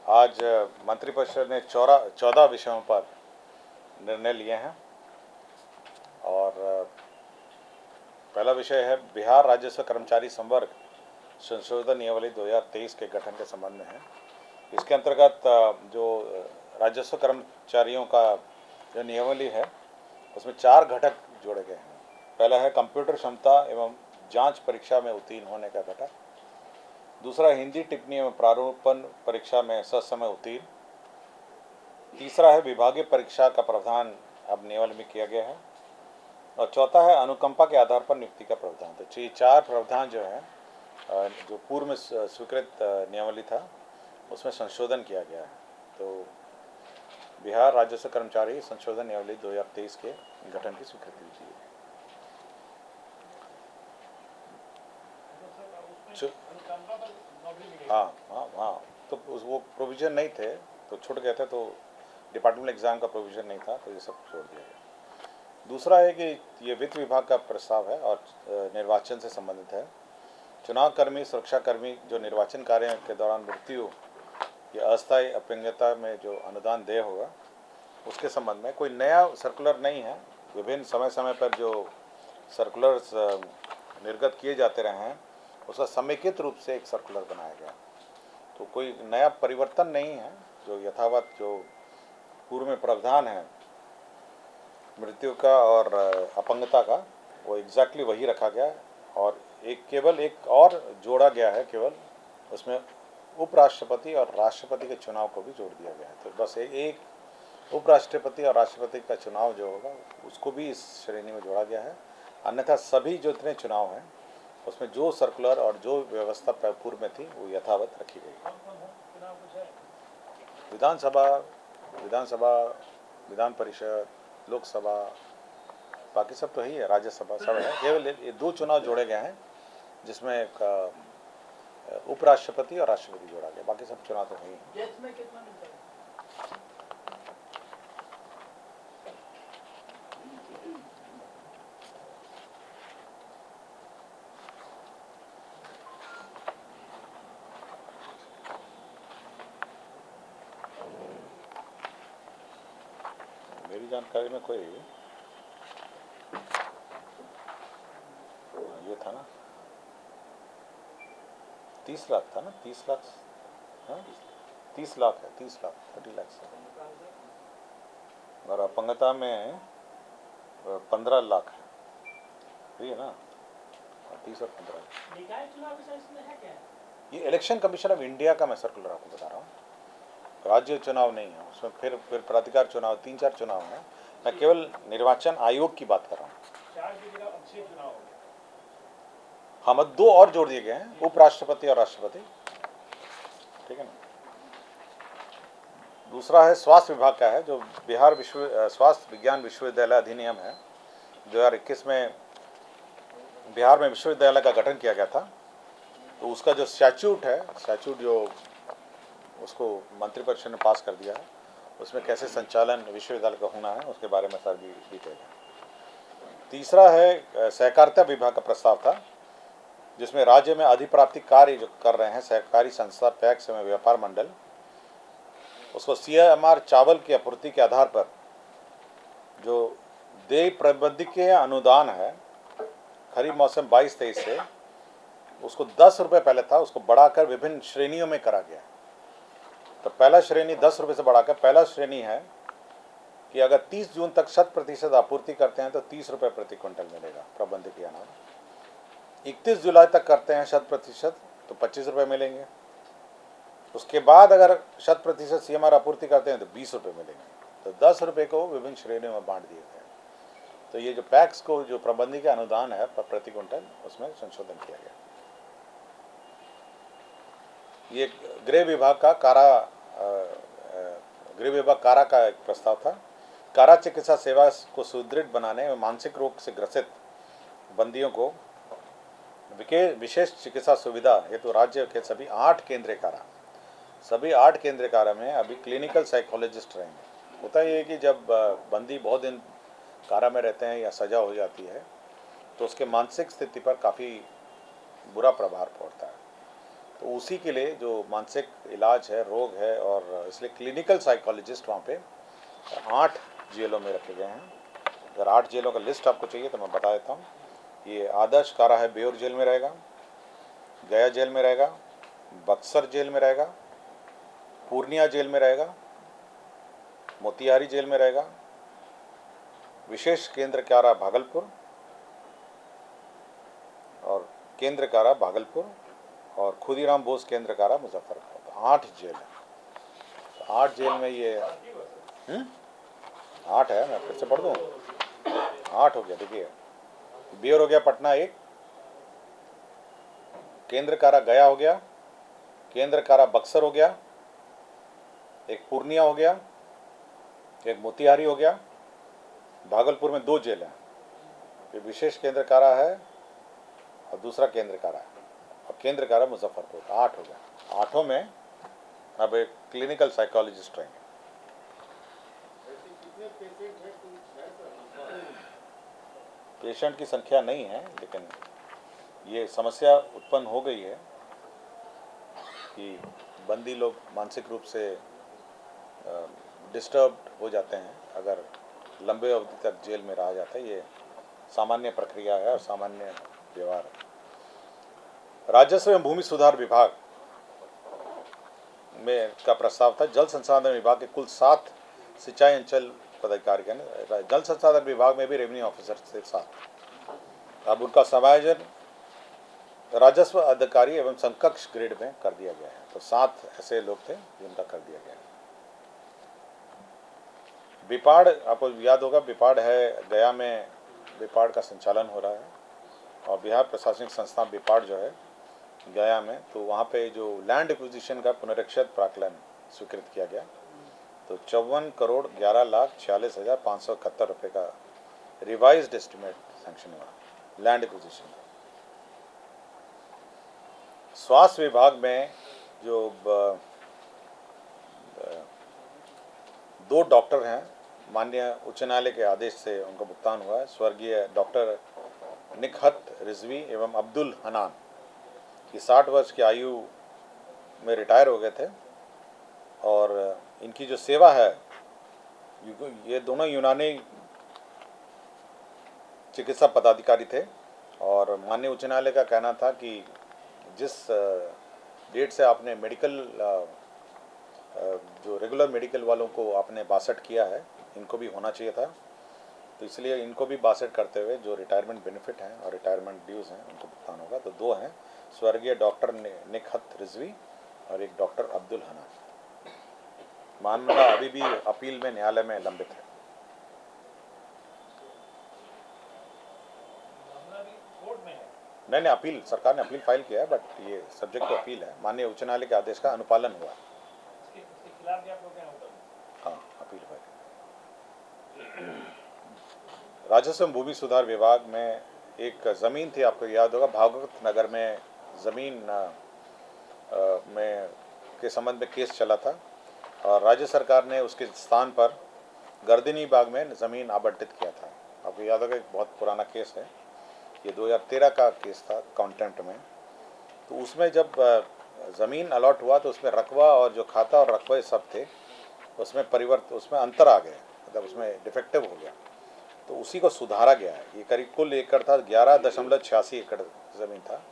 आज मंत्रिपरिषद ने 14 विषयों पर निर्णय लिए हैं और पहला विषय है बिहार राजस्व कर्मचारी संवर्ग संशोधन नियमावली 2023 के गठन के संबंध में है। इसके अंतर्गत जो राजस्व कर्मचारियों का जो नियमावली है उसमें 4 घटक जोड़े गए हैं। पहला है कंप्यूटर क्षमता एवं जांच परीक्षा में उत्तीर्ण होने का घटक। दूसरा हिंदी टिप्पणी एवं प्रारूपण परीक्षा में ससमय उत्तीर्ण। तीसरा है विभागीय परीक्षा का प्रावधान अब नियमावली में किया गया है। और चौथा है अनुकंपा के आधार पर नियुक्ति का प्रावधान। तो ये 4 प्रावधान जो है जो पूर्व में स्वीकृत नियमावली था उसमें संशोधन किया गया है। तो बिहार राजस्व कर्मचारी संशोधन नियमावली 2023 के गठन की स्वीकृति दी है। हाँ, तो वो प्रोविज़न नहीं थे तो छूट गए थे, तो डिपार्टमेंट एग्ज़ाम का प्रोविज़न नहीं था तो ये सब छोड़ दिया गया। दूसरा है कि ये वित्त विभाग का प्रस्ताव है और निर्वाचन से संबंधित है। चुनाव कर्मी सुरक्षाकर्मी जो निर्वाचन कार्य के दौरान मृत्यु या अस्थायी अपंगता में जो अनुदान देय होगा उसके संबंध में कोई नया सर्कुलर नहीं है। विभिन्न समय समय पर जो सर्कुलर्स निर्गत किए जाते रहे हैं उसका समेकित रूप से एक सर्कुलर बनाया गया। तो कोई नया परिवर्तन नहीं है। जो यथावत जो पूर्व में प्रावधान है मृत्यु का और अपंगता का वो एग्जैक्टली वही रखा गया और केवल एक और जोड़ा गया है। केवल उसमें उपराष्ट्रपति और राष्ट्रपति के चुनाव को भी जोड़ दिया गया है। तो बस एक उपराष्ट्रपति और राष्ट्रपति का चुनाव जो होगा उसको भी इस श्रेणी में जोड़ा गया है। अन्यथा सभी जो इतने चुनाव हैं उसमें जो सर्कुलर और जो व्यवस्था पूर्व में थी वो यथावत रखी गई। विधानसभा, विधान परिषद, लोकसभा, बाकी सब तो ही है, राज्यसभा सब है। केवल ये 2 चुनाव जोड़े गए हैं जिसमें एक उपराष्ट्रपति और राष्ट्रपति जोड़ा गया, बाकी सब चुनाव तो नहीं है। मेरी जानकारी में कोई ये था ना 30 लाख था ना 30 लाख। हाँ 30 लाख है, 30 लाख 30 लाख और अपंगता में 15 लाख है, ये ना 30 और 15। ये इलेक्शन कमीशन ऑफ इंडिया का मैं सर्कुलर आपको बता रहा हूँ, राज्य चुनाव नहीं है उसमें। फिर प्राधिकार चुनाव 3-4 चुनाव हैं। मैं केवल निर्वाचन आयोग की बात कर रहा हूँ। हम 2 और जोड़ दिए गए हैं, उपराष्ट्रपति और राष्ट्रपति, ठीक है ना। दूसरा है स्वास्थ्य विभाग का है, जो बिहार स्वास्थ्य विज्ञान विश्वविद्यालय अधिनियम है 2021 में बिहार में विश्वविद्यालय का गठन किया गया था। तो उसका जो स्टैच्यूट जो उसको मंत्रिपरिषद ने पास कर दिया है, उसमें कैसे संचालन विश्वविद्यालय का होना है उसके बारे में सारी डिटेल है। तीसरा है सहकारिता विभाग का प्रस्ताव था जिसमें राज्य में अधिप्राप्ति कार्य जो कर रहे हैं सहकारी संस्था पैक्स एवं व्यापार मंडल, उसको CMR चावल की आपूर्ति के आधार पर जो देय प्रबंधकीय अनुदान है खरीफ मौसम 22-23 से उसको 10 रुपये पहले था, उसको बढ़ाकर विभिन्न श्रेणियों में करा गया। तो पहला श्रेणी 10 रुपये से बढ़ाकर पहला श्रेणी है कि अगर 30 जून तक 100% आपूर्ति करते हैं तो 30 रुपये प्रति क्विंटल मिलेगा प्रबंधकीय अनाज। 31 जुलाई तक करते हैं 100% तो 25 रुपये मिलेंगे। उसके बाद अगर 100% CMR आपूर्ति करते हैं तो 20 रुपये मिलेंगे। तो 10 रुपये को विभिन्न श्रेणियों में बांट दिए गए। तो ये जो पैक्स को जो प्रबंधकीय अनुदान है प्रति क्विंटल उसमें संशोधन किया गया। ये गृह विभाग कारा का एक प्रस्ताव था। कारा चिकित्सा सेवा को सुदृढ़ बनाने में मानसिक रोग से ग्रसित बंदियों को विशेष चिकित्सा सुविधा हेतु राज्य के सभी 8 केंद्रीय कारा में अभी क्लिनिकल साइकोलॉजिस्ट रहेंगे। होता ये है कि जब बंदी बहुत दिन कारा में रहते हैं या सजा हो जाती है तो उसके मानसिक स्थिति पर काफ़ी बुरा प्रभाव पड़ता है। तो उसी के लिए जो मानसिक इलाज है, रोग है, और इसलिए क्लिनिकल साइकोलॉजिस्ट वहाँ पे 8 जेलों में रखे गए हैं। अगर 8 जेलों का लिस्ट आपको चाहिए तो मैं बता देता हूँ। ये आदर्श कारा है बेउर जेल में रहेगा, गया जेल में रहेगा, बक्सर जेल में रहेगा, पूर्णिया जेल में रहेगा, मोतिहारी जेल में रहेगा, विशेष केंद्र कारा भागलपुर और केंद्र कारा भागलपुर और खुदीराम बोस केंद्र कारा मुजफ्फरपुर। 8 जेल है। तो 8 जेल में ये 8 है। मैं फिर से पढ़ दूँ। 8 हो गया। देखिए, बेउर हो गया पटना, एक केंद्र कारा गया हो गया, केंद्र कारा बक्सर हो गया, एक पूर्णिया हो गया, एक मोतिहारी हो गया, भागलपुर में 2 जेल हैं। ये विशेष केंद्र कारा है और दूसरा केंद्र कारा है, और केंद्र कारा मुजफ्फरपुर। 8 हो गया। 8 में अब एक क्लिनिकल साइकोलॉजिस्ट रहेंगे। पेशेंट की संख्या नहीं है, लेकिन ये समस्या उत्पन्न हो गई है कि बंदी लोग मानसिक रूप से डिस्टर्ब्ड हो जाते हैं अगर लंबे अवधि तक जेल में रहा जाता है। ये सामान्य प्रक्रिया है और सामान्य व्यवहार है। राजस्व एवं भूमि सुधार विभाग में का प्रस्ताव था। जल संसाधन विभाग के कुल 7 सिंचाई अंचल पदाधिकारी के जल संसाधन विभाग में भी रेवेन्यू ऑफिसर से 7। अब उनका समायोजन राजस्व अधिकारी एवं समकक्ष ग्रेड में कर दिया गया है। तो 7 ऐसे लोग थे जिनका कर दिया गया है। बिपाड़, आपको याद होगा, बिपाड़ है गया में, बिपाड़ का संचालन हो रहा है और बिहार प्रशासनिक संस्थान बिपाड़ जो है गया में, तो वहाँ पे जो लैंड एक्विजिशन का पुनरीक्षित प्राक्कलन स्वीकृत किया गया। तो 54 करोड़ 11,46,571 रुपये का रिवाइज्ड एस्टिमेट सैंक्शन हुआ लैंड एक्विजिशन। स्वास्थ्य विभाग में जो 2 डॉक्टर हैं, माननीय उच्च न्यायालय के आदेश से उनका भुगतान हुआ है। स्वर्गीय डॉक्टर निकहत रिजवी एवं अब्दुल हनान, ये 60 वर्ष की आयु में रिटायर हो गए थे और इनकी जो सेवा है, ये दोनों यूनानी चिकित्सा पदाधिकारी थे और माननीय उच्च न्यायालय का कहना था कि जिस डेट से आपने मेडिकल जो रेगुलर मेडिकल वालों को आपने 62 किया है, इनको भी होना चाहिए था। तो इसलिए इनको भी 62 करते हुए जो रिटायरमेंट बेनिफिट हैं और रिटायरमेंट ड्यूज़ हैं उनको भुगतान होगा। तो 2 हैं, स्वर्गीय डॉक्टर निकहत रिजवी और एक डॉक्टर अब्दुल हनान। मामला अभी भी अपील में न्यायालय में लंबित है। नहीं, अपील, सरकार ने अपील फाइल किया है, बट ये सब्जेक्ट टू अपील है। माननीय उच्च न्यायालय के आदेश का अनुपालन हुआ। हाँ, अपील फाइल। राजस्व एवं भूमि सुधार विभाग में एक ज़मीन थी, आपको याद होगा, भागवत नगर में ज़मीन में के संबंध में केस चला था और राज्य सरकार ने उसके स्थान पर गर्दनी बाग में ज़मीन आवंटित किया था। आपको याद होगा, एक बहुत पुराना केस है, ये 2013 का केस था कंटेम्प्ट में। तो उसमें जब ज़मीन अलॉट हुआ तो उसमें रकबा और जो खाता और रकबे सब थे उसमें अंतर आ गया, मतलब उसमें डिफेक्टिव हो गया। तो उसी को सुधारा गया है। ये करीब कुल एकड़ था 11.86 एकड़ ज़मीन था।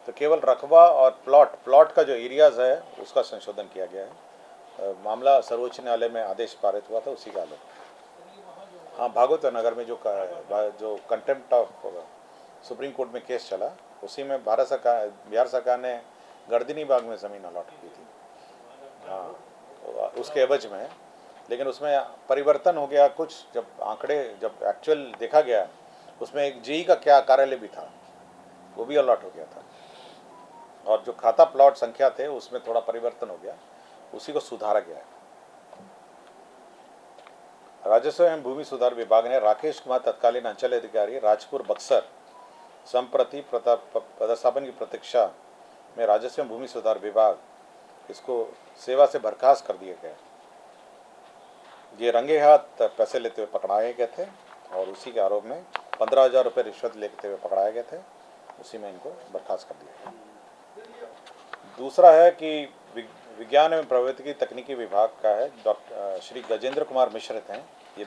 तो केवल रकबा और प्लॉट का जो एरियाज़ है उसका संशोधन किया गया है। मामला सर्वोच्च न्यायालय में आदेश पारित हुआ था, उसी का आलोक। हाँ, भागवत नगर में जो कंटेम्प्ट ऑफ सुप्रीम कोर्ट में केस चला, उसी में बिहार सरकार ने गर्दनी बाग में ज़मीन अलॉट की थी। हाँ, उसके एवज में, लेकिन उसमें परिवर्तन हो गया कुछ। जब एक्चुअल देखा गया, उसमें एक जेई का क्या कार्यालय भी था, वो भी अलॉट हो गया था और जो खाता प्लॉट संख्या थे उसमें थोड़ा परिवर्तन हो गया, उसी को सुधारा गया है। राजस्व एवं भूमि सुधार विभाग ने राकेश कुमार तत्कालीन अंचल अधिकारी राजपुर बक्सर संप्रति पदस्थापन की प्रतीक्षा में राजस्व एवं भूमि सुधार विभाग इसको सेवा से बर्खास्त कर दिए गए। ये रंगे हाथ पैसे लेते हुए पकड़ाए गए थे और उसी के आरोप में 15,000 रुपये रिश्वत लेते हुए पकड़ाए गए थे। उसी में इनको बर्खास्त कर दिया गया। दूसरा है कि विज्ञान एवं प्रौद्योगिकी तकनीकी विभाग का है, डॉक्टर श्री गजेंद्र कुमार मिश्र थे। ये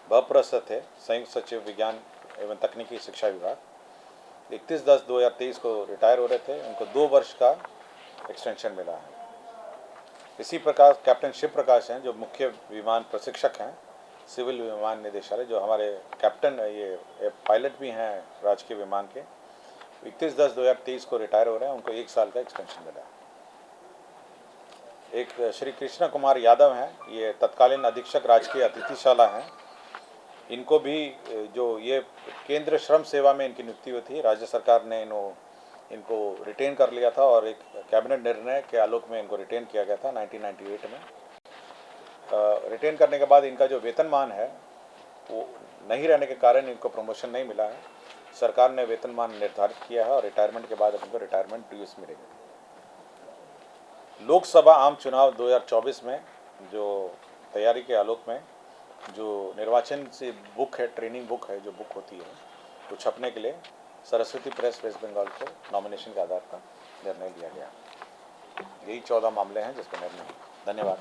बप्रस्थ थे, संयुक्त सचिव विज्ञान एवं तकनीकी शिक्षा विभाग। 31/10/2023 को रिटायर हो रहे थे। उनको 2 वर्ष का एक्सटेंशन मिला है। इसी प्रकार कैप्टन शिव प्रकाश हैं, जो मुख्य विमान प्रशिक्षक हैं सिविल विमान निदेशालय, जो हमारे कैप्टन ये पायलट भी हैं राजकीय विमान के। 31/10/2023 को रिटायर हो रहे हैं। उनको 1 साल का एक्सटेंशन मिला है। एक श्री कृष्ण कुमार यादव हैं, ये तत्कालीन अधीक्षक राजकीय अतिथिशाला हैं। इनको भी जो ये केंद्र श्रम सेवा में इनकी नियुक्ति हुई थी, राज्य सरकार ने इनको रिटेन कर लिया था और एक कैबिनेट निर्णय के आलोक में इनको रिटेन किया गया था 1998 में। रिटेन करने के बाद इनका जो वेतनमान है वो नहीं रहने के कारण इनको प्रमोशन नहीं मिला है। सरकार ने वेतनमान निर्धारित किया है और रिटायरमेंट के बाद इनको रिटायरमेंट ड्यूज मिलेगी। लोकसभा आम चुनाव 2024 में जो तैयारी के आलोक में जो निर्वाचन से बुक है, ट्रेनिंग बुक है, जो बुक होती है, तो छपने के लिए सरस्वती प्रेस वेस्ट बंगाल को नॉमिनेशन के आधार पर निर्णय लिया गया। यही 14 मामले हैं जिस पर निर्णय। धन्यवाद।